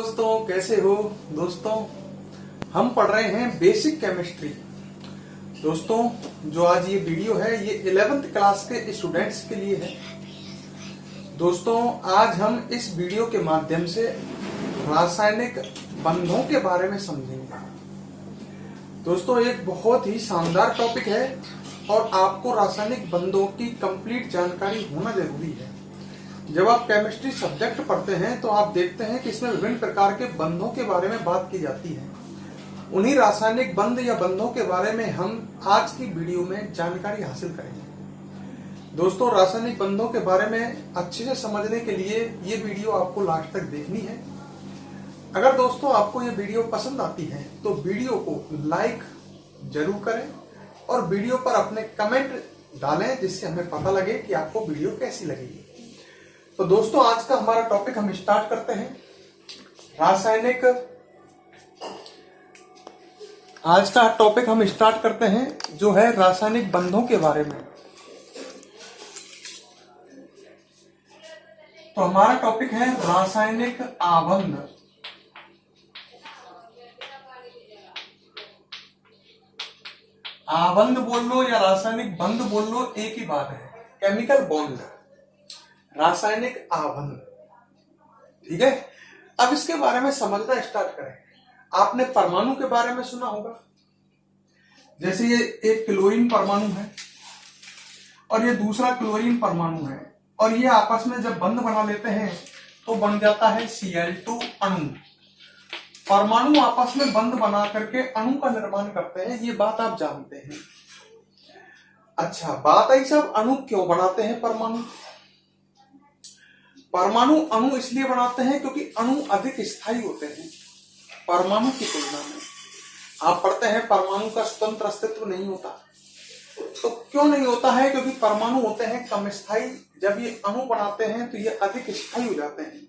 दोस्तों, कैसे हो दोस्तों। हम पढ़ रहे हैं बेसिक केमिस्ट्री। दोस्तों, जो आज ये वीडियो है ये 11th क्लास के स्टूडेंट्स के लिए है। दोस्तों, आज हम इस वीडियो के माध्यम से रासायनिक बंधों के बारे में समझेंगे। दोस्तों, एक बहुत ही शानदार टॉपिक है और आपको रासायनिक बंधों की कंप्लीट जानकारी होना जरूरी है। जब आप केमिस्ट्री सब्जेक्ट पढ़ते हैं तो आप देखते हैं कि इसमें विभिन्न प्रकार के बंधों के बारे में बात की जाती है। उन्हीं रासायनिक बंध या बंधों के बारे में हम आज की वीडियो में जानकारी हासिल करेंगे। दोस्तों, रासायनिक बंधों के बारे में अच्छे से समझने के लिए ये वीडियो आपको लास्ट तक देखनी है। अगर दोस्तों आपको ये वीडियो पसंद आती है तो वीडियो को लाइक जरूर करें और वीडियो पर अपने कमेंट डालें, जिससे हमें पता लगे कि आपको वीडियो कैसी लगेगी। तो दोस्तों, आज का हमारा टॉपिक हम स्टार्ट करते हैं। आज का टॉपिक हम स्टार्ट करते हैं जो है रासायनिक बंधों के बारे में। तो हमारा टॉपिक है रासायनिक आबंध। आबंध बोल लो या रासायनिक बंध बोल लो, एक ही बात है, केमिकल बॉन्ड, रासायनिक आबंध। ठीक है, अब इसके बारे में समझना स्टार्ट करें। आपने परमाणु के बारे में सुना होगा। जैसे ये एक क्लोरीन परमाणु है और ये दूसरा क्लोरीन परमाणु है और ये आपस में जब बंध बना लेते हैं तो बन जाता है Cl2 अणु। परमाणु आपस में बंध बना करके अणु का निर्माण करते हैं, ये बात आप जानते हैं। अच्छा, बात आई सब अणु क्यों बनाते हैं परमाणु। परमाणु अणु इसलिए बनाते हैं क्योंकि अणु अधिक स्थायी होते हैं परमाणु की तुलना में। आप पढ़ते हैं परमाणु का स्वतंत्र अस्तित्व नहीं होता। तो क्यों नहीं होता है? क्योंकि परमाणु होते हैं कम स्थायी। जब ये अणु बनाते हैं तो ये अधिक स्थायी हो जाते हैं।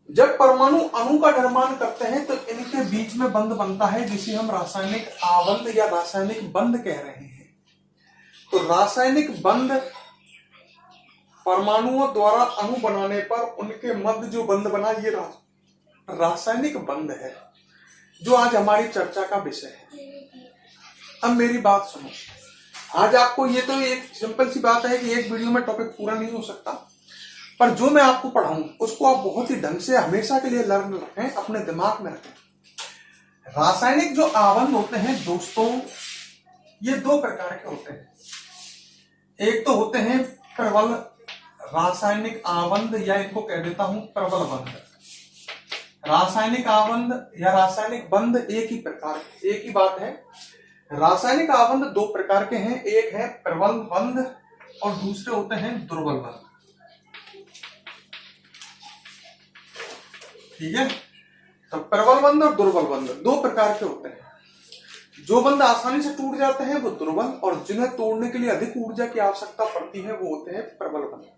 जब परमाणु अणु का निर्माण करते हैं तो इनके बीच में बंध बनता है, जिसे हम रासायनिक आबंध या रासायनिक बंध कह रहे हैं। तो रासायनिक बंध परमाणुओं द्वारा अणु बनाने पर उनके मध्य जो बंध बना, ये रासायनिक बंध है, जो आज हमारी चर्चा का विषय है। अब मेरी बात सुनो। आज आपको ये तो एक सिंपल सी बात है कि एक वीडियो में टॉपिक पूरा नहीं हो सकता, पर जो मैं आपको पढ़ाऊं उसको आप बहुत ही ढंग से हमेशा के लिए लर्न रखें, अपने दिमाग में रखें। रासायनिक जो आबंध होते हैं दोस्तों, ये दो प्रकार के होते हैं। एक तो होते हैं प्रबल रासायनिक आबंध, या इनको कह देता हूं प्रबल बंध। रासायनिक आबंध या रासायनिक बंध एक ही प्रकार, एक ही बात है। रासायनिक आबंध दो प्रकार के हैं, एक है प्रबल बंध और दूसरे होते हैं दुर्बल बंध। ठीक है, तो प्रबल बंध और दुर्बल बंध दो प्रकार के होते हैं। जो बंध आसानी से टूट जाते हैं वो दुर्बल, और जिन्हें तोड़ने के लिए अधिक ऊर्जा की आवश्यकता पड़ती है वो होते हैं प्रबल बंध।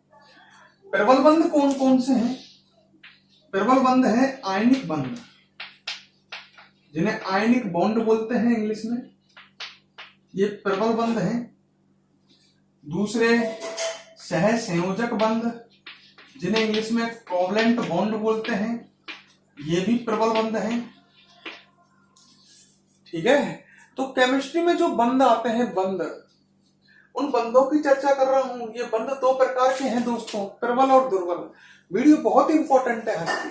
प्रबल बंध कौन कौन से हैं? प्रबल बंध है आयनिक बंध, जिन्हें आयनिक बॉन्ड बोलते हैं इंग्लिश में, ये प्रबल बंध हैं। दूसरे सहसंयोजक बंध, जिन्हें इंग्लिश में कोवलेंट बॉन्ड बोलते हैं, ये भी प्रबल बंध हैं। ठीक है, तो केमिस्ट्री में जो बंध आते हैं, बंध, उन बंधों की चर्चा कर रहा हूं। ये बंध दो प्रकार के हैं दोस्तों, प्रबल और दुर्बल। वीडियो बहुत इंपॉर्टेंट है आज की।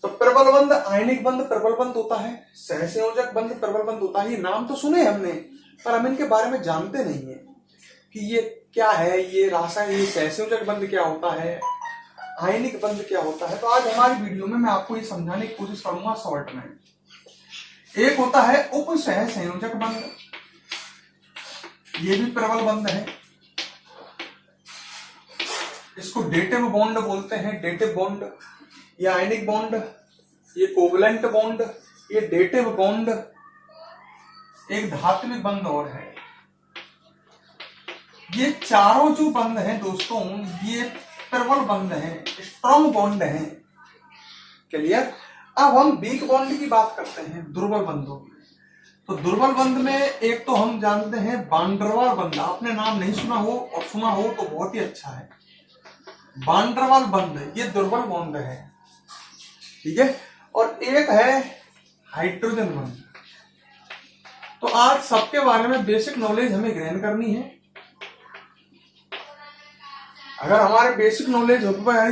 तो प्रबल बंध आयनिक बंध प्रबल बंध होता है, सहसंयोजक बंध प्रबल बंध होता है। ये नाम तो सुने हमने, पर हम इनके बारे में जानते नहीं है कि ये क्या है, ये रासायनिक सहसंयोजक बंध क्या होता है, आयनिक बंध क्या होता है। तो आज हमारी वीडियो में मैं आपको ये समझाने की कोशिश करूंगा शॉर्ट में। एक होता है उप सहसंयोजक बंध, ये भी प्रबल बंध है। इसको डेटिव बॉन्ड बोलते हैं, डेटिव बॉन्ड। ये आयनिक बॉन्ड, ये कोवलेंट बॉन्ड, ये डेटिव बॉन्ड। एक धात्विक बंध और है। ये चारों जो बंध हैं दोस्तों, ये प्रबल बंध हैं, स्ट्रॉन्ग बॉन्ड हैं। क्लियर? अब हम वीक बॉन्ड की बात करते हैं, दुर्बल बंधों की। तो दुर्बल बंध में एक तो हम जानते हैं वान डेर वाल बंध। आपने नाम नहीं सुना हो और सुना हो तो बहुत ही अच्छा है। वान डेर वाल बंध ये दुर्बल बॉन्ड है। ठीक है, और एक है हाइड्रोजन बंध। तो आज सबके बारे में बेसिक नॉलेज हमें ग्रहण करनी है। अगर हमारे बेसिक नॉलेज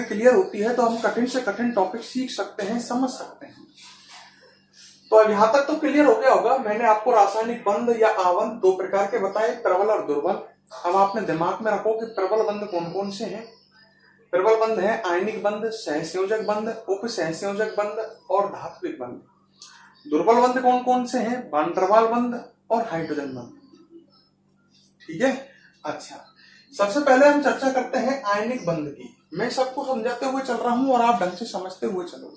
क्लियर होती है तो हम कठिन से कठिन टॉपिक सीख सकते हैं, समझ सकते हैं। तो अब यहां तक तो क्लियर हो गया होगा। मैंने आपको रासायनिक बंध या आबंध दो प्रकार के बताए, प्रबल और दुर्बल। अब आपने दिमाग में रखो कि प्रबल बंध कौन कौन से हैं। प्रबल बंध है आयनिक बंध, सहसंयोजक बंध, उप सहसंयोजक बंध और धात्विक बंध। दुर्बल बंध कौन कौन से हैं? वान डेर वाल बंध और हाइड्रोजन बंध। ठीक है, अच्छा सबसे पहले हम चर्चा करते हैं आयनिक बंध की। मैं सबको समझाते हुए चल रहा हूं और आप ढंग से समझते हुए चलो।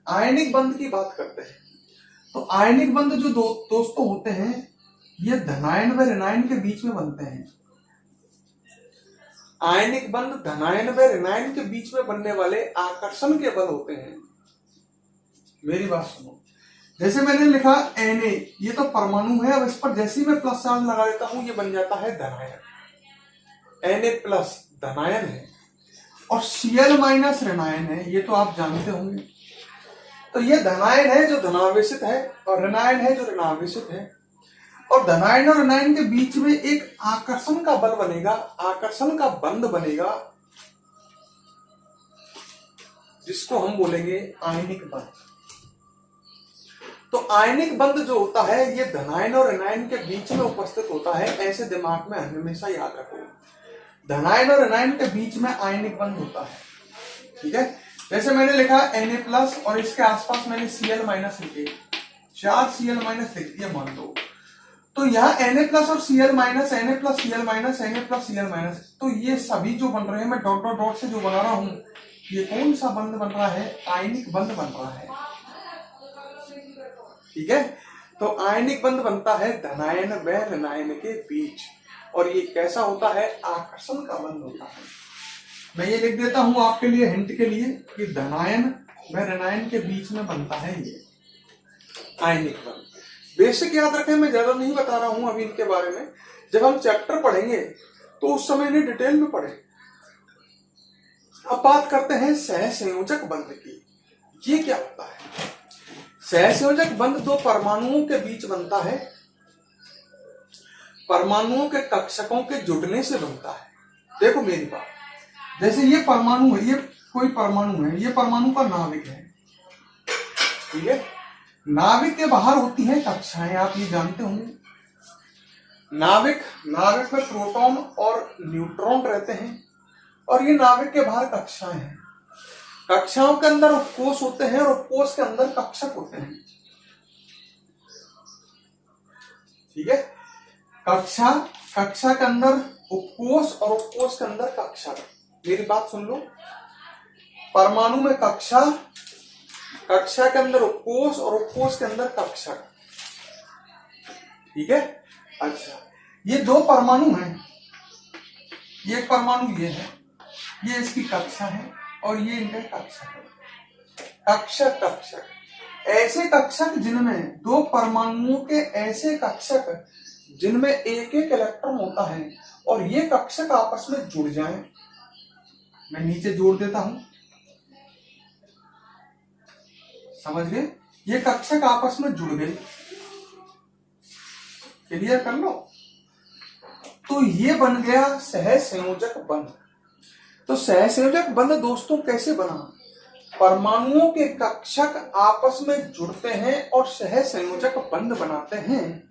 आयनिक बंध की बात करते हैं। तो आयनिक बंध जो दोस्तों होते हैं, ये धनायन व ऋणायन के बीच में बनते हैं। आयनिक बंध धनायन व ऋणायन के बीच में बनने वाले आकर्षण के बल होते हैं। मेरी बात सुनो, जैसे मैंने लिखा Na, ये तो परमाणु है। अब इस पर जैसे ही मैं प्लस चार्ज लगा देता हूं, ये बन जाता है धनायन। Na प्लस धनायन है और Cl माइनस ऋणायन है, ये तो आप जानते होंगे। तो ये धनायन है जो धनावेशित है और ऋणायन है जो ऋणावेशित है। और धनायन और ऋणायन के बीच में एक आकर्षण का बल बनेगा, आकर्षण का बंध बनेगा, जिसको हम बोलेंगे आयनिक बंध। तो आयनिक बंध जो होता है, ये धनायन और ऋणायन के बीच में उपस्थित होता है। ऐसे दिमाग में हमेशा याद रखो, धनायन और ऋणायन के बीच में आयनिक बंध होता है। ठीक है, जैसे मैंने लिखा Na प्लस और इसके आसपास मैंने Cl माइनस लिखे, 4 Cl माइनस लिख दिया मान लो। तो यहाँ Na प्लस और Cl minus, Na plus Cl minus, Na plus Cl minus, तो ये सभी जो बन रहे हैं, मैं डॉट डॉट डॉट से जो बना रहा हूं, ये कौन सा बंध बन रहा है? आयनिक बंध बन रहा है। ठीक है, तो आयनिक बंध बनता है धनायन व ऋणायन के बीच। और ये कैसा होता है? आकर्षण का बंध होता है। मैं ये लिख देता हूं आपके लिए हिंट के लिए कि धनायन व ऋणायन के बीच में बनता है ये आयनिक बंध। बेसिक याद रखें, मैं ज्यादा नहीं बता रहा हूं अभी इनके बारे में। जब हम चैप्टर पढ़ेंगे तो उस समय इन्हें डिटेल में पढ़ें। अब बात करते हैं सहसंयोजक बंध की। ये क्या होता है? सहसंयोजक बंध दो परमाणुओं के बीच बनता है, परमाणुओं के कक्षकों के जुड़ने से बनता है। देखो मेरी बात, जैसे ये परमाणु है, ये कोई परमाणु है, ये परमाणु का नाभिक है। ठीक है, नाभिक के बाहर होती है कक्षाएं, आप ये जानते होंगे। नाभिक में प्रोटॉन और न्यूट्रॉन रहते हैं और ये नाभिक के बाहर कक्षाएं हैं। कक्षाओं के अंदर उपकोष होते हैं और उपकोष के अंदर कक्षक होते हैं। ठीक है, कक्षा के अंदर उपकोष और उपकोष के अंदर कक्षक। मेरी बात सुन लो, परमाणु में कक्षा के अंदर उपकोष और उपकोष के अंदर कक्षक। ठीक है, अच्छा ये दो परमाणु हैं, ये एक परमाणु ये है, ये इसकी कक्षा है और ये इनका कक्षक है। कक्षक ऐसे कक्षक जिनमें दो परमाणुओं के ऐसे कक्षक जिनमें एक एक इलेक्ट्रॉन होता है और ये कक्षक आपस में जुड़ जाएं। मैं नीचे जोड़ देता हूं, समझ गए? ये कक्षक आपस में जुड़ गए, क्लियर कर लो। तो ये बन गया सहसंयोजक बंध। तो सहसंयोजक बंध दोस्तों कैसे बना? परमाणुओं के कक्षक आपस में जुड़ते हैं और सहसंयोजक बंध बनाते हैं।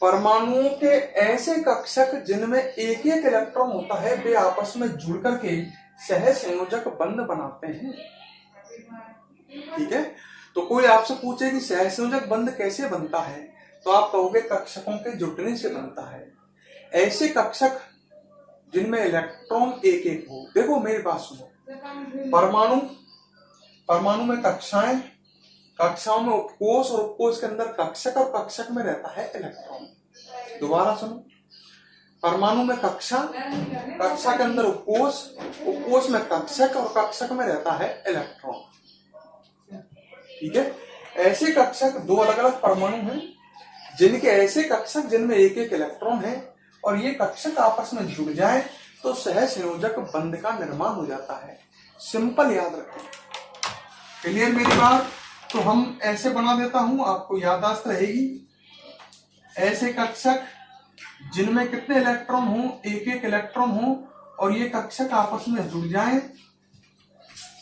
परमाणुओं के ऐसे कक्षक जिनमें एक एक इलेक्ट्रॉन होता है, वे आपस में जुड़ करके सहसंयोजक बंध बनाते हैं। ठीक है, तो कोई आपसे पूछे कि सहसंयोजक बंध कैसे बनता है, तो आप कहोगे कक्षकों के जुड़ने से बनता है। ऐसे कक्षक जिनमें इलेक्ट्रॉन एक एक हो। देखो मेरी बात सुनो, परमाणु में कक्षाएं, कक्षाओं में उपकोष और उपकोष के अंदर कक्षक और कक्षक में रहता है इलेक्ट्रॉन। दोबारा सुनो, परमाणु में कक्षा के अंदर उपकोष में कक्षक और कक्षक में रहता है इलेक्ट्रॉन। ठीक है, ऐसे कक्षक दो अलग अलग परमाणु हैं जिनके ऐसे कक्षक जिनमें एक एक इलेक्ट्रॉन है और ये कक्षक आपस में जुड़ जाए तो सहसंयोजक बंध का निर्माण हो जाता है। सिंपल याद रखें, क्लियर मेरी बात? तो हम ऐसे बना देता हूं, आपको याददाश्त रहेगी। ऐसे कक्षक जिनमें कितने इलेक्ट्रॉन हो, एक एक इलेक्ट्रॉन हो, और ये कक्षक आपस में जुड़ जाएं।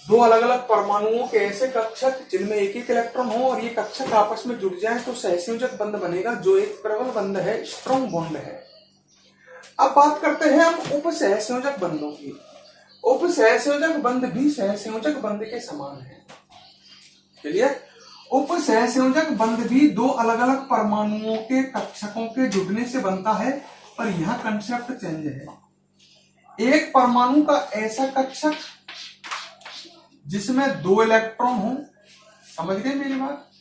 दो अलग अलग परमाणुओं के ऐसे कक्षक जिनमें एक एक इलेक्ट्रॉन हो और ये कक्षक आपस में जुड़ जाएं तो सहसंयोजक बंध बनेगा, जो एक प्रबल बंध है, स्ट्रॉन्ग बॉन्ड है। अब बात करते हैं हम उप सहसंयोजक बंधों की। उप सहसंयोजक बंध भी सहसंयोजक बंध के समान है। क्लियर? उप सहसंयोजक बंध भी दो अलग अलग परमाणुओं के कक्षकों के जुड़ने से बनता है, पर यहां कंसेप्ट चेंज है। एक परमाणु का ऐसा कक्षक जिसमें दो इलेक्ट्रॉन हो, समझ गए मेरी बात,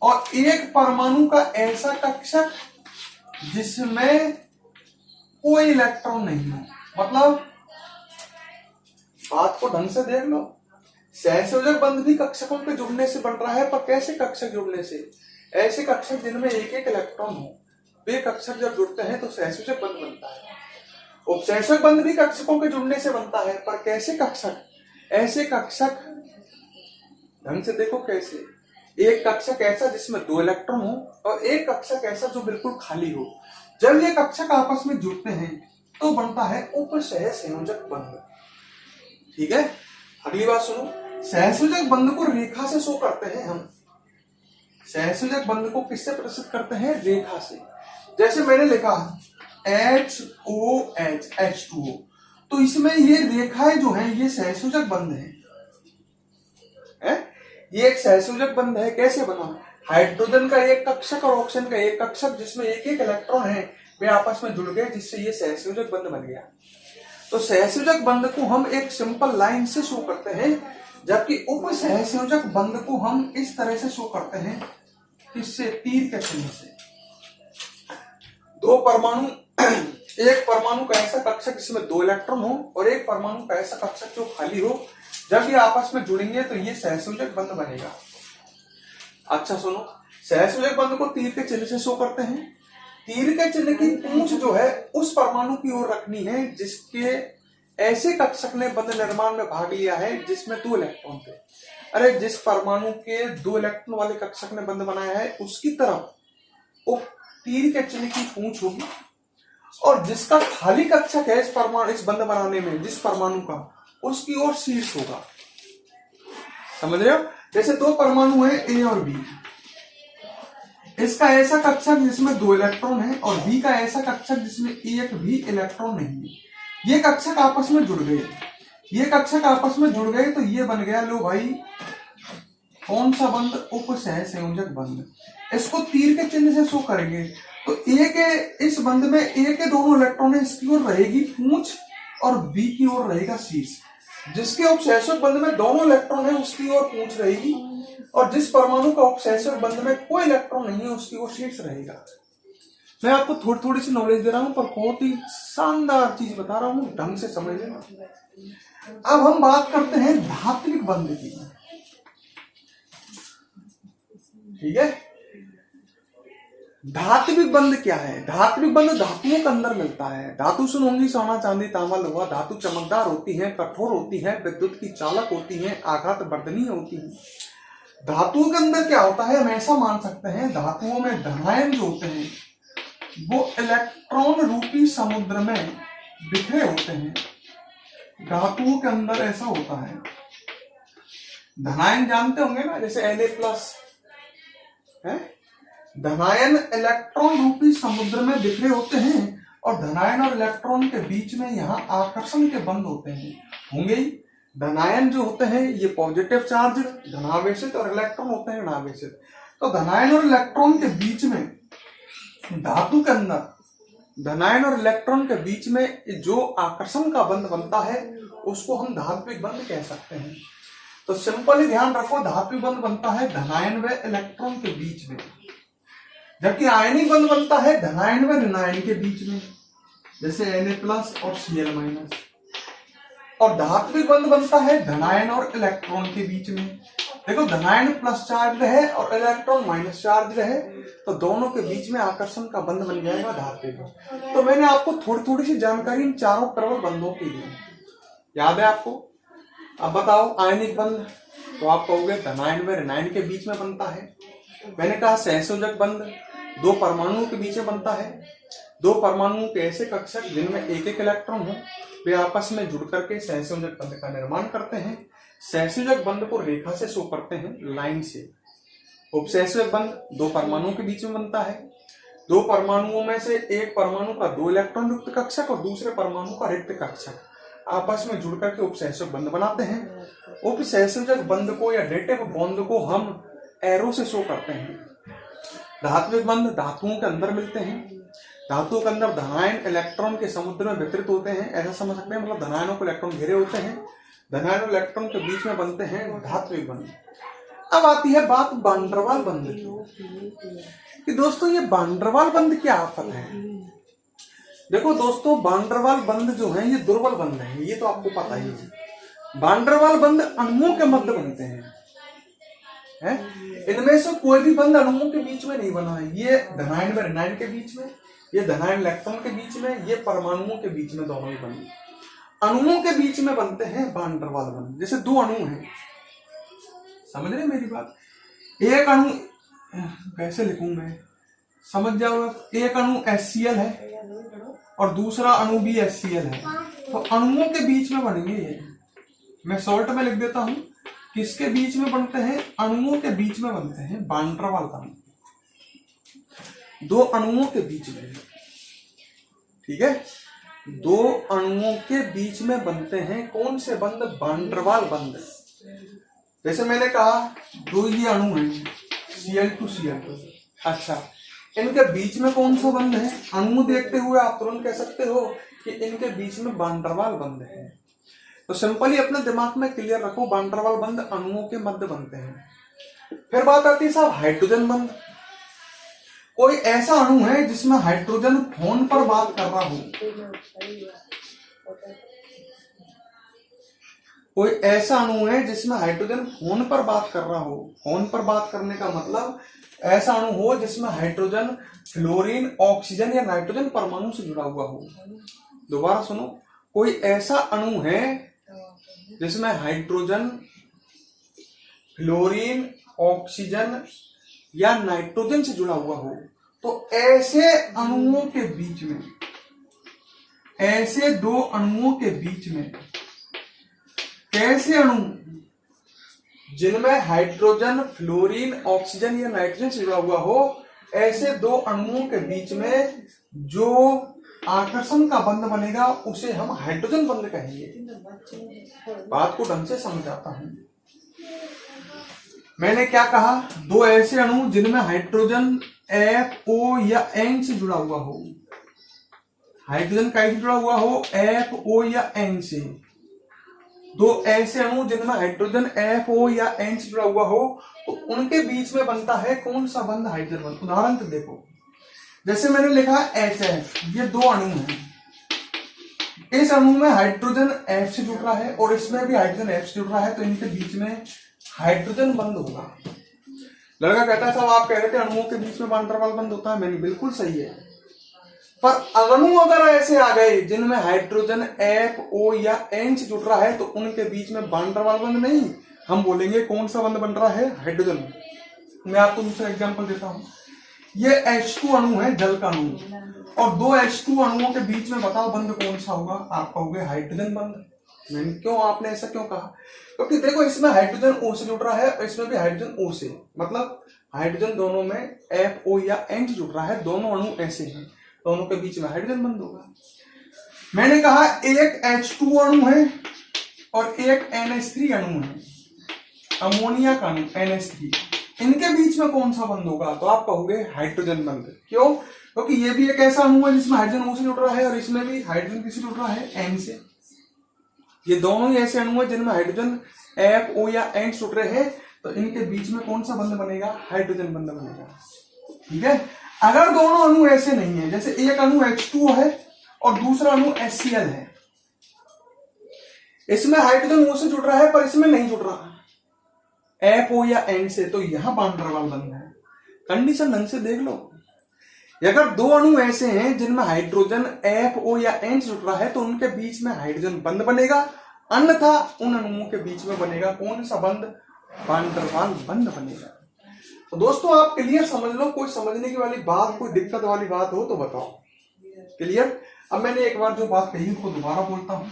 और एक परमाणु का ऐसा कक्षक जिसमें कोई इलेक्ट्रॉन नहीं हो। मतलब बात को ढंग से देख लो, सहसंयोजक बंध भी कक्षकों के जुड़ने से बन रहा है, पर कैसे कक्षक जुड़ने से? ऐसे कक्षक जिनमें एक एक इलेक्ट्रॉन हो, वे कक्षक जब जुड़ते हैं तो सहसंयोजक बंध बनता है। उपसहसंयोजक बंध भी कक्षकों के जुड़ने से बनता है, पर कैसे कक्षक? ऐसे कक्षक, ढंग से देखो कैसे, एक कक्षक ऐसा जिसमें दो इलेक्ट्रॉन हो और एक कक्षक ऐसा जो बिल्कुल खाली हो। जब ये कक्षक आपस में जुड़ते हैं तो बनता है उपसहसंयोजक बंध। ठीक है, अगली बात सुनो। सहसंयोजक बंध को रेखा से शो करते हैं हम। सहसंयोजक बंध को किससे प्रदर्शित करते हैं? रेखा से। जैसे मैंने लिखा HOH H2O, तो इसमें ये रेखाएं जो हैं ये सहसंयोजक बंध है। ये एक सहसंयोजक बंध है। कैसे बना? हाइड्रोजन का एक कक्षक और ऑक्सीजन का एक कक्षक जिसमें एक एक इलेक्ट्रॉन है, वे आपस में जुड़ गए, जिससे ये सहसंयोजक बंध बन गया। तो सहसंयोजक बंध को हम एक सिंपल लाइन से शो करते हैं, जबकि उप सहसंयोजक बंध को हम इस तरह से शो करते हैं, किससे? तीर के चिन्ह से। दो परमाणु, एक परमाणु का ऐसा कक्षक जिसमें दो इलेक्ट्रॉन हो और एक परमाणु का ऐसा कक्षक जो खाली हो, जब ये आपस में जुड़ेंगे तो ये सहसंयोजक बंध बनेगा। अच्छा सुनो, सहसंयोजक बंध को तीर के चिन्ह से शो करते हैं। तीर के चिन्ह की पूंछ जो है उस परमाणु की ओर रखनी है जिसके ऐसे कक्षक ने बंध निर्माण में भाग लिया है जिसमें दो इलेक्ट्रॉन थे। अरे जिस परमाणु के दो इलेक्ट्रॉन वाले कक्षक ने बंध बनाया है उसकी तरफ तीर के चिन्ह की पूंछ होगी, और जिसका खाली कक्षक है इस बंध बनाने में, जिस परमाणु का, उसकी ओर शीर्ष होगा। समझ रहे हो? जैसे दो परमाणु है ए और बी, इसका ऐसा कक्षक जिसमें दो इलेक्ट्रॉन है और बी का ऐसा कक्षक जिसमें एक भी इलेक्ट्रॉन नहीं है। ये कक्षक आपस में जुड़ गए, ये कक्षक आपस में जुड़ गए तो ये बन गया, लो भाई, कौन सा बंध? उपसहसंयोजक बंध। इसको तीर के चिन्ह से शो करेंगे तो ए के इस बंध में ए के दोनों इलेक्ट्रॉन है, इसकी ओर रहेगी पूंछ और बी की ओर रहेगा शीर्ष। जिसके उपसहसंयोजक बंध में दोनों इलेक्ट्रॉन है उसकी ओर पूंछ रहेगी, और जिस परमाणु का उपसहसंयोजक बंध में कोई इलेक्ट्रॉन नहीं है उसकी ओर शीर्ष रहेगा। मैं आपको थोड़ी थोड़ी सी नॉलेज दे रहा हूं, पर बहुत ही शानदार चीज बता रहा हूं, ढंग से समझ लेना। अब हम बात करते हैं धात्विक बंध की। ठीक है, धात्विक बंध क्या है? धात्विक बंध धातुओं के अंदर मिलता है। धातु सुनोंगी, सोना चांदी तांबा लोहा। धातु चमकदार होती है, कठोर होती है, विद्युत की चालक होती है, आघात वर्धनीय होती है। धातुओं के अंदर क्या होता है, हम ऐसा मान सकते हैं, धातुओं में धनायन जो होते हैं वो इलेक्ट्रॉन रूपी समुद्र में बिखरे होते हैं। धातुओं के अंदर ऐसा होता है। धनायन जानते होंगे ना, जैसे Na+ है। धनायन इलेक्ट्रॉन रूपी समुद्र में बिखरे होते हैं, और धनायन और इलेक्ट्रॉन के बीच में यहाँ आकर्षण के बंध होते हैं, होंगे ही। धनायन जो होते हैं ये पॉजिटिव चार्ज धनावेशित, और इलेक्ट्रॉन होते हैं ऋणावेशित। तो धनायन और इलेक्ट्रॉन के बीच में, धातु के अंदर धनायन और इलेक्ट्रॉन के बीच में जो आकर्षण का बंध बनता है उसको हम धात्विक बंध कह सकते हैं। तो सिंपली ध्यान रखो, धात्विक बंध बनता है धनायन व इलेक्ट्रॉन के बीच में, जबकि आयनिक बंध बनता है धनायन व ऋणायन के बीच में, जैसे Na+ और Cl-। और धात्विक बंध बनता है धनायन और इलेक्ट्रॉन के बीच में। देखो, धनायन प्लस चार्ज रहे और इलेक्ट्रॉन माइनस चार्ज रहे तो दोनों के बीच में आकर्षण का बंध बन जाएगा धात्विक बंध। तो मैंने आपको थोड़ी थोड़ी सी जानकारी इन चारों प्रबल बंधों की दी, याद है आपको? अब बताओ, आयनिक बंध तो आप कहोगे धनायन व ऋणायन के बीच में बनता है। मैंने कहा सहसंयोजक बंध दो परमाणुओं के बीच में बनता है। दो परमाणुओं के ऐसे कक्षक जिनमें एक एक इलेक्ट्रॉन हो, वे आपस में जुड़ करके सहसंयोजक बंध का निर्माण करते हैं। सहसंयोजक बंध को रेखा से शो करते हैं, लाइन से। उपसहसंयोजक बंध दो परमाणुओं के बीच में बनता है। दो परमाणुओं में से एक परमाणु का दो इलेक्ट्रॉन युक्त कक्षक और दूसरे परमाणु का रिक्त कक्षक आपस में जुड़ करके उपसहसंयोजक बंध बनाते हैं। उपसहसंयोजक बंध को या डेटिव बॉन्ड को हम एरो से शो करते हैं। धात्विक बंध धातुओं के अंदर मिलते हैं। धातुओं के अंदर धनायन इलेक्ट्रॉन के समुद्र में वितरित होते हैं, ऐसा समझ सकते हैं। मतलब धनायनों को इलेक्ट्रॉन घेरे होते हैं, धनायन और इलेक्ट्रॉन के बीच में बनते हैं धात्विक बंध। अब आती है बात वान डर वाल बंध की कि दोस्तों ये वान डर वाल बंध क्या आफत है। देखो दोस्तों, वान डर वाल बंध जो है ये दुर्बल बंध है, ये तो आपको पता ही है। वान डर वाल बंध अणुओं के मध्य बनते हैं, इनमें से कोई भी बंध अणुओं के बीच में नहीं बना है। ये धनायन व ऋणायन के बीच में, ये धनायन इलेक्ट्रॉन के बीच में, ये परमाणुओं के बीच में, दोनों ही बंध अणुओं के बीच में बनते हैं वान डर वाल बंध। जैसे दो अणु हैं, समझ रहे मेरी बात। एक अणु कैसे लिखूं मैं, समझ जाओ। एक अणु HCl है और दूसरा अणु भी HCl है, तो अणुओं के बीच में बनेंगे ये। मैं शॉर्ट में लिख देता हूं, किसके बीच में बनते हैं, अणुओं के बीच में बनते हैं वान डर वाल बंध। दो अणुओं के बीच में, ठीक है, दो अणुओं के बीच में बनते हैं कौन से बंध, वान डर वाल बंध। जैसे मैंने कहा दो ही अणु हैं Cl2Cl2, अच्छा इनके बीच में कौन सा बंध है। अणु देखते हुए आप तुरंत कह सकते हो कि इनके बीच में वान डर वाल बंध है। तो सिंपली अपने दिमाग में क्लियर रखो, वान डर वाल बंध अणुओं के मध्य बनते हैं। फिर बात आती है साहब हाइड्रोजन बंध। कोई ऐसा अणु है जिसमें हाइड्रोजन फोन पर बात कर रहा हो, कोई ऐसा अणु है जिसमें हाइड्रोजन फोन पर बात कर रहा हो। फोन पर बात करने का मतलब ऐसा अणु हो जिसमें हाइड्रोजन फ्लोरीन ऑक्सीजन या नाइट्रोजन परमाणु से जुड़ा हुआ हो। दोबारा सुनो, कोई ऐसा अणु है जिसमें हाइड्रोजन फ्लोरीन ऑक्सीजन या नाइट्रोजन से जुड़ा हुआ हो, तो ऐसे अणुओं के बीच में, ऐसे दो अणुओं के बीच में, कैसे अणु जिनमें हाइड्रोजन फ्लोरीन ऑक्सीजन या नाइट्रोजन से जुड़ा हुआ हो, ऐसे दो अणुओं के बीच में जो आकर्षण का बंध बनेगा उसे हम हाइड्रोजन बंध कहेंगे। बात को ढंग से समझाता हूं। मैंने क्या कहा, दो ऐसे अणु जिनमें हाइड्रोजन FO या N से जुड़ा हुआ हो। हाइड्रोजन का जुड़ा हुआ हो FO या N से। दो ऐसे अणु जिनमें हाइड्रोजन FO या N से जुड़ा हुआ हो, तो उनके बीच में बनता है कौन सा बंध, हाइड्रोजन बंध। उदाहरण तो देखो, जैसे मैंने लिखा HF, ये दो अणु हैं। इस अणु में हाइड्रोजन F से जुड़ रहा है और इसमें भी हाइड्रोजन F से जुड़ रहा है, तो इनके बीच में हाइड्रोजन बंध होगा। लड़का कहता है साहब आप कह रहे थे अणुओं के बीच में वान डर वाल बंध होता है। मैंने बिल्कुल सही है, पर अणु अगर ऐसे आ गए जिनमें हाइड्रोजन FO या N से जुड़ रहा है, तो उनके बीच में वान डर वाल बंध नहीं, हम बोलेंगे कौन सा बंध बन रहा है, हाइड्रोजन। मैं आपको दूसरा एग्जांपल देता हूं। ये H2 अणु है, जल का अणु, और दो H2 अणुओं के बीच में बताओ बंध कौन सा होगा, आप कहोगे हाइड्रोजन बंध। मैंने क्यों, आपने ऐसा क्यों कहा, क्योंकि देखो इसमें हाइड्रोजन O से जुड़ रहा है और इसमें भी हाइड्रोजन O से, मतलब हाइड्रोजन दोनों में FO या N से जुड़ रहा है, दोनों अणु ऐसे हैं, दोनों के बीच में हाइड्रोजन बंध होगा। मैंने कहा एक H2 अणु है और एक NH3 अणु है, अमोनिया का अणु NH3, इनके बीच में कौन सा बंध होगा, तो आप कहोगे हाइड्रोजन बंध। क्यों, क्योंकि ये भी एक ऐसा अणु है जिसमें हाइड्रोजन O से जुड़ रहा है और इसमें भी हाइड्रोजन किससे जुड़ रहा है, N से। ये दोनों ही ऐसे अणु हैं जिनमें हाइड्रोजन FO या N जुड़ रहे हैं, तो इनके बीच में कौन सा बंध बनेगा, हाइड्रोजन बंध बनेगा। ठीक है, अगर दोनों अणु ऐसे नहीं है, जैसे एक अणु H2O है और दूसरा अणु HCl है, इसमें हाइड्रोजन O से जुड़ रहा है पर इसमें नहीं जुड़ रहा FO या N से, तो यहां वान डर वाल बंध है। कंडीशन ढंग से देख लो, अगर दो अणु ऐसे हैं जिनमें हाइड्रोजन FO या N से जुड़ रहा है, तो उनके बीच में हाइड्रोजन बंध बनेगा, अन्यथा उन अणुओं के बीच में बनेगा कौन सा बंध, वान डर वाल बंद बनेगा। तो दोस्तों आप क्लियर समझ लो, कोई समझने की वाली बात, कोई दिक्कत वाली बात हो तो बताओ। क्लियर? अब मैंने एक बार जो बात कही उसको दोबारा बोलता हूं।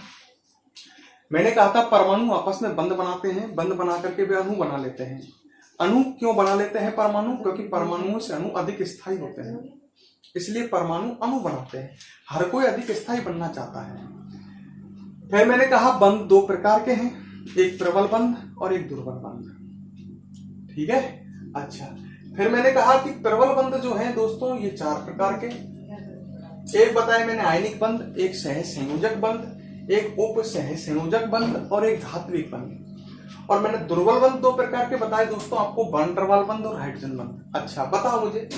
मैंने कहा था परमाणु आपस में बंध बनाते हैं, बंध बना करके वे अणु बना लेते हैं। अणु क्यों बना लेते हैं परमाणु? क्योंकि परमाणुओं से अणु अधिक स्थायी होते हैं, इसलिए परमाणु अणु बनाते हैं। हर कोई अधिक स्थायी बनना चाहता है। फिर मैंने कहा बंध दो प्रकार के हैं, एक प्रबल बंध और एक दुर्बल बंध। ठीक है? अच्छा, फिर मैंने कहा कि प्रबल बंध जो है दोस्तों ये 4 प्रकार के, एक बताया मैंने आयनिक बंध, एक सहसंयोजक बंध, एक उप सहसंयोजक बंध और एक धात्विक बंध। और मैंने दुर्बल बंध 2 प्रकार के बताए दोस्तों आपको, वान डर वाल बंध और हाइड्रोजन बंध। अच्छा बताओ मुझे,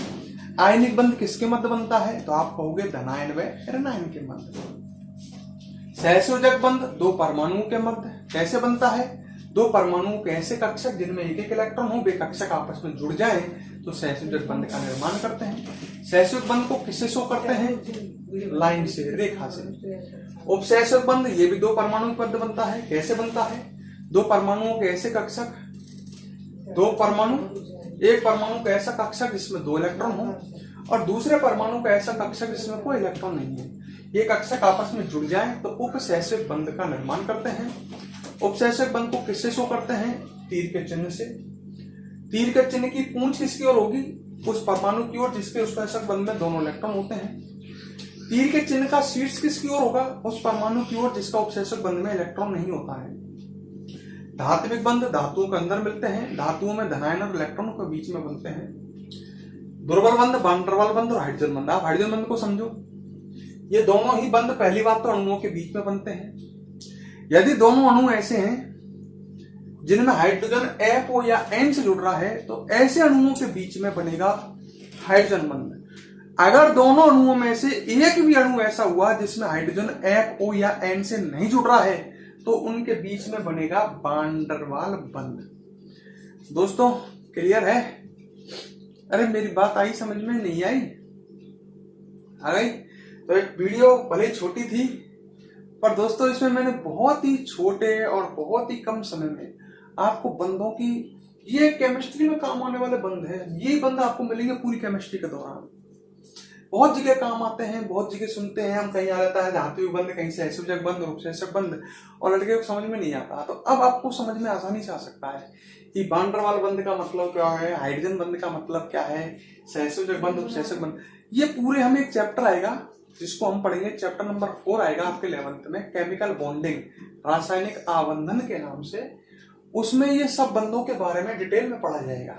आयनिक बंध किसके मध्य बनता है? तो आप कहोगे धनायन व ऋणायन के मध्य। सहसंयोजक बंध 2 परमाणुओं के मध्य। कैसे बनता है? 2 परमाणुओं के ऐसे कक्षक जिनमें एक एक इलेक्ट्रॉन हो, वे कक्षक आपस में जुड़ जाएं तो सहसंयोजक बंध का निर्माण करते हैं। सहसंयोजक बंध को किससे शो करते हैं? लाइन से, रेखा से। उपसहसंयोजक बंध ये भी 2 परमाणुओं के मध्य बनता है। कैसे बनता है? 2 परमाणुओं के ऐसे कक्षक, 2 परमाणु, एक परमाणु का ऐसा कक्षक जिसमें 2 इलेक्ट्रॉन हो और दूसरे परमाणु का ऐसा कक्षक जिसमें कोई इलेक्ट्रॉन नहीं है। ये कक्षक आपस में जुड़ जाएं तो उपसहसंयोजक बंध का निर्माण करते हैं। उपसहसंयोजक बंध को किससे शो करते हैं? तीर के चिन्ह से। तीर के चिन्ह की पूंछ किसकी ओर होगी? उस परमाणु की ओर जिसके उपसहसंयोजक बंध में दोनों इलेक्ट्रॉन होते हैं। तीर के चिन्ह का शीर्ष किसकी ओर होगा? उस परमाणु की ओर जिसका उपसहसंयोजक बंध में इलेक्ट्रॉन नहीं होता है। धात्विक बंध धातुओं के अंदर मिलते हैं, धातुओं में धनायन और इलेक्ट्रॉनों के बीच में बनते हैं। दुर्बल बंध वान डर वाल बंध और हाइड्रोजन बंध। आप हाइड्रोजन बंध को समझो, ये दोनों ही बंध पहली बात तो अणुओं के बीच में बनते हैं। यदि दोनों अणु ऐसे हैं जिनमें हाइड्रोजन F या N से जुड़ रहा है तो ऐसे अणुओं के बीच में बनेगा हाइड्रोजन बंध। अगर दोनों अणुओं में से एक भी अणु ऐसा हुआ जिसमें हाइड्रोजन F या N से नहीं जुड़ रहा है तो उनके बीच में बनेगा वान डर वाल बंध। दोस्तों क्लियर है? अरे मेरी बात आई समझ में? नहीं आई? आ गई? तो एक वीडियो भले छोटी थी पर दोस्तों इसमें मैंने बहुत ही छोटे और बहुत ही कम समय में आपको बंधों की, ये केमिस्ट्री में काम आने वाले बंध है, ये बंध आपको मिलेंगे पूरी केमिस्ट्री के दौरान। बहुत जगह काम आते हैं, बहुत जगह सुनते हैं हम, कहीं आ जाता है धात्विक बंध, कहीं सहसंयोजक बंध, उपसहसंयोजक बंध, और लड़के को समझ में नहीं आता। तो अब आपको समझ में आसानी से आ सकता है कि वान डर वाल बंध का मतलब क्या है, हाइड्रोजन बंध का मतलब क्या है, सहसंयोजक बंध, उपसहसंयोजक बंध, ये पूरे हम एक चैप्टर आएगा जिसको हम पढ़ेंगे, चैप्टर नंबर 4 आएगा आपके 11th में, केमिकल बॉन्डिंग, रासायनिक आबंधन के नाम से। उसमें ये सब बंधों के बारे में डिटेल में पढ़ा जाएगा।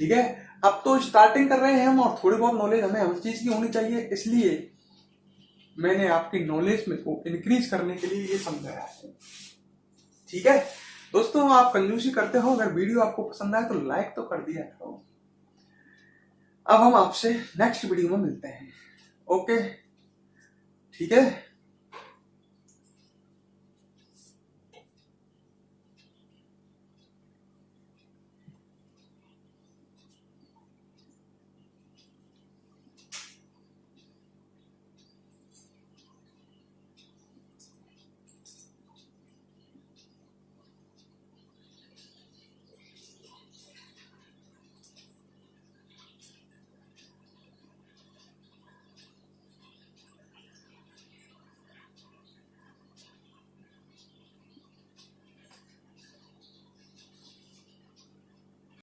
ठीक है? अब तो स्टार्टिंग कर रहे हैं हम और थोड़ी बहुत नॉलेज हमें हर चीज की होनी चाहिए, इसलिए मैंने आपकी नॉलेज में को इंक्रीज करने के लिए ये समझाया है। ठीक है दोस्तों, आप कंजूसी करते हो, अगर वीडियो आपको पसंद आए तो लाइक तो कर दिया करो। अब हम आपसे नेक्स्ट वीडियो में मिलते हैं। ओके, ठीक है।